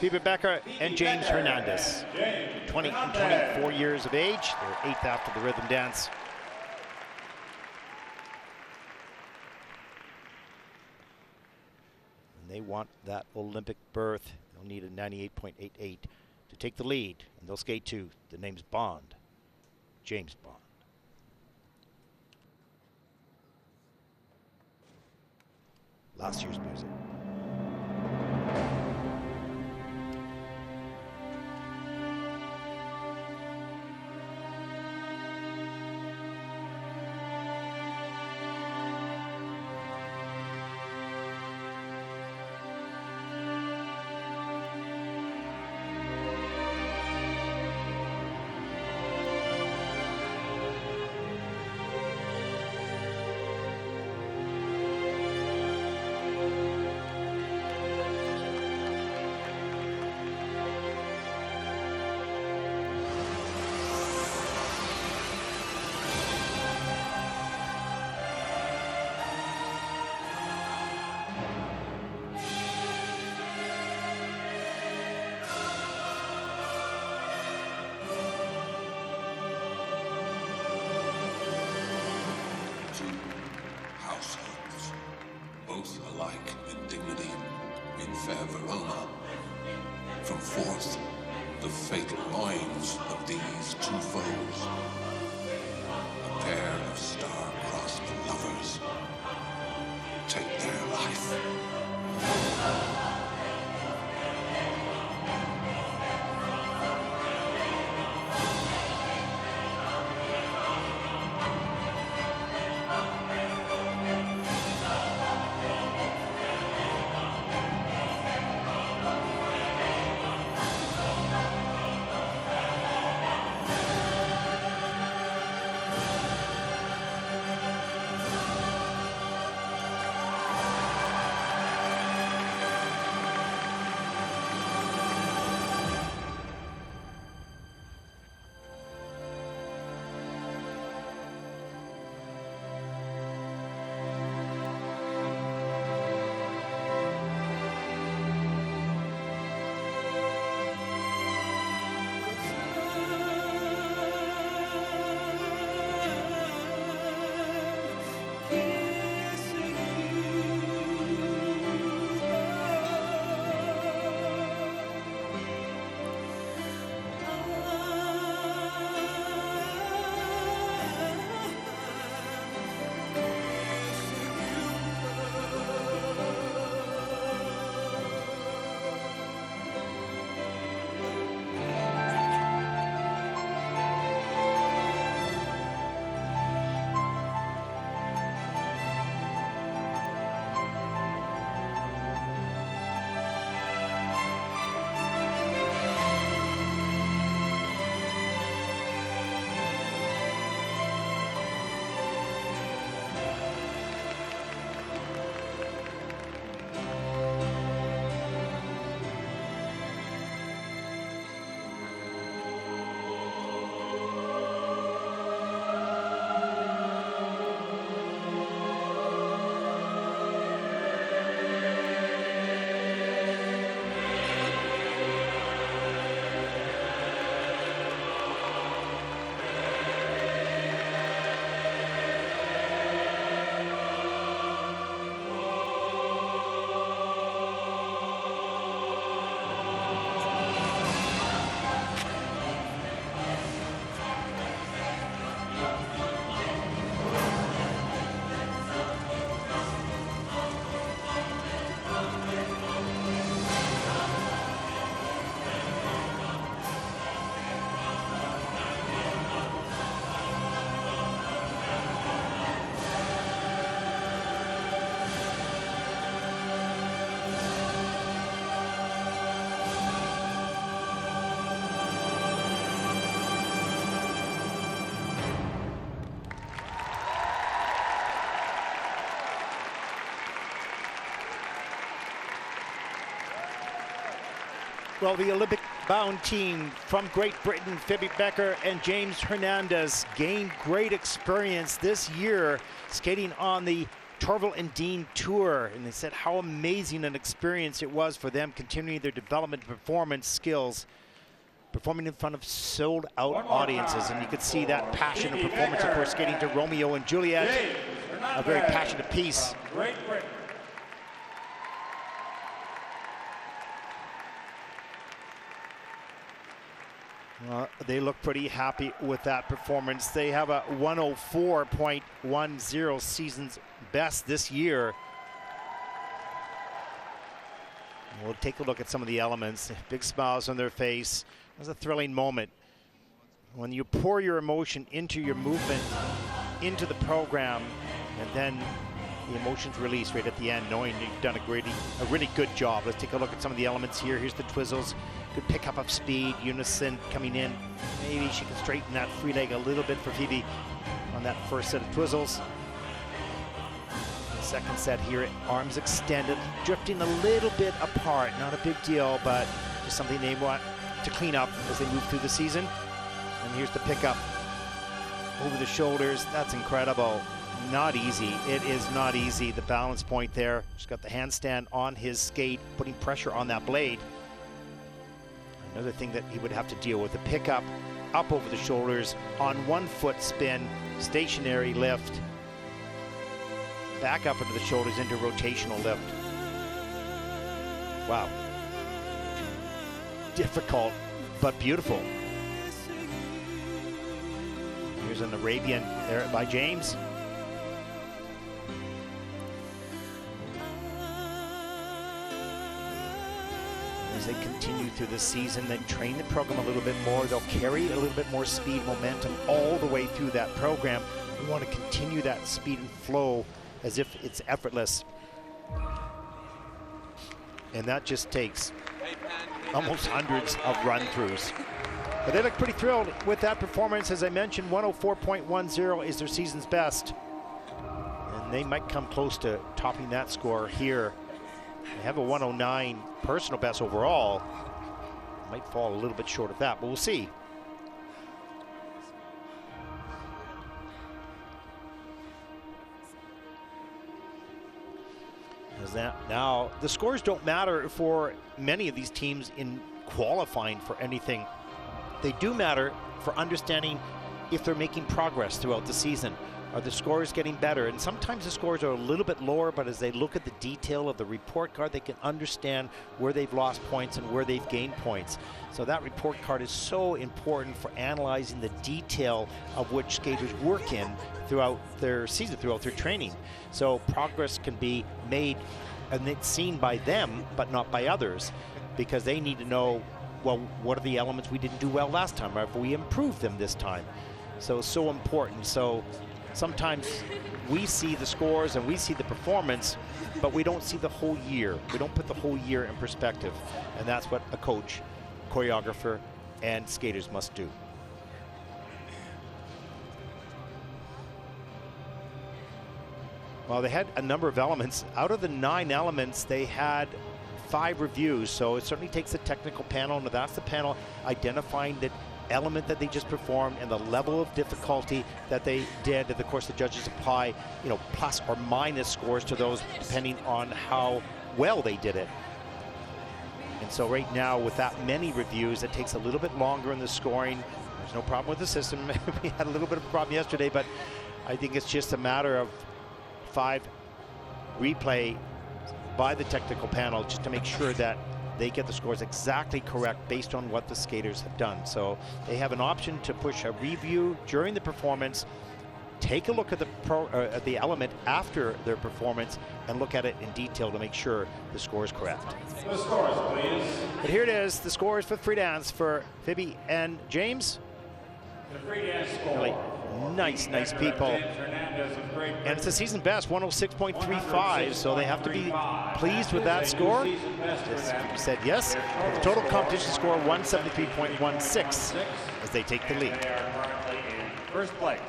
Phebe BEKKER and James Hernandez, 20 and 24 years of age. They're 8th after the rhythm dance. And they want that Olympic berth. They'll need a 98.88 to take the lead, and they'll skate to the name's Bond, James Bond. Last year's music. Households, both alike in dignity, in fair Verona. From forth the fatal loins of these two foes, a pair of star-crossed lovers take their life. Well, the Olympic-bound team from Great Britain, Phebe BEKKER and James Hernandez, gained great experience this year skating on the Torval and Dean tour, and they said how amazing an experience it was for them, continuing their development performance skills, performing in front of sold-out audiences. And you could see that passion and performance, of course, skating to Romeo and Juliet, a very passionate piece. Well, they look pretty happy with that performance. They have a 104.10 season's best this year. We'll take a look at some of the elements. Big smiles on their face. It was a thrilling moment. When you pour your emotion into your movement, into the program, and then the emotions release right at the end, knowing you've done a really good job. Let's take a look at some of the elements here. Here's the twizzles. Good pickup of speed, unison coming in. Maybe she can straighten that free leg a little bit for Phebe on that first set of twizzles. Second set here, arms extended, drifting a little bit apart. Not a big deal, but just something they want to clean up as they move through the season. And here's the pickup over the shoulders. That's incredible. Not easy. It is not easy. The balance point there. Just got the handstand on his skate, putting pressure on that blade. Another thing that he would have to deal with, the pickup up over the shoulders on 1 foot spin, stationary lift, back up into the shoulders into rotational lift. Wow. Difficult, but beautiful. Here's an Arabian there by James. As they continue through the season, then train the program a little bit more. They'll carry a little bit more speed, momentum all the way through that program. We want to continue that speed and flow as if it's effortless. And that just takes almost hundreds of run-throughs. But they look pretty thrilled with that performance. As I mentioned, 104.10 is their season's best. And they might come close to topping that score here. They have a 109 personal best overall. Might fall a little bit short of that, but we'll see. Now, the scores don't matter for many of these teams in qualifying for anything. They do matter for understanding if they're making progress throughout the season. Are the scores getting better? And sometimes the scores are a little bit lower, but as they look at the detail of the report card, they can understand where they've lost points and where they've gained points. So that report card is so important for analyzing the detail of which skaters work in throughout their season, throughout their training. So progress can be made and it's seen by them, but not by others, because they need to know, well, what are the elements we didn't do well last time, or if we improved them this time. So important. So sometimes we see the scores and we see the performance, but we don't see the whole year. We don't put the whole year in perspective. And that's what a coach, choreographer, and skaters must do. Well, they had a number of elements. Out of the 9 elements, they had 5 reviews. So it certainly takes a technical panel, and that's the panel identifying the element that they just performed and the level of difficulty that they did. And of course, the judges apply, plus or minus scores to those depending on how well they did it. And so right now, with that many reviews, it takes a little bit longer in the scoring. There's no problem with the system. We had a little bit of a problem yesterday, but I think it's just a matter of 5 replay by the technical panel just to make sure that they get the scores exactly correct based on what the skaters have done. So they have an option to push a review during the performance, take a look at the element after their performance, and look at it in detail to make sure the score is correct. The scores, please. But here it is, the scores for free dance for Phebe and James. The free dance score. Really nice people. And it's a season best, 106.35, so they have to be pleased with that score. Just said yes. With the total competition score, 173.16 as they take the lead. They are currently in first place.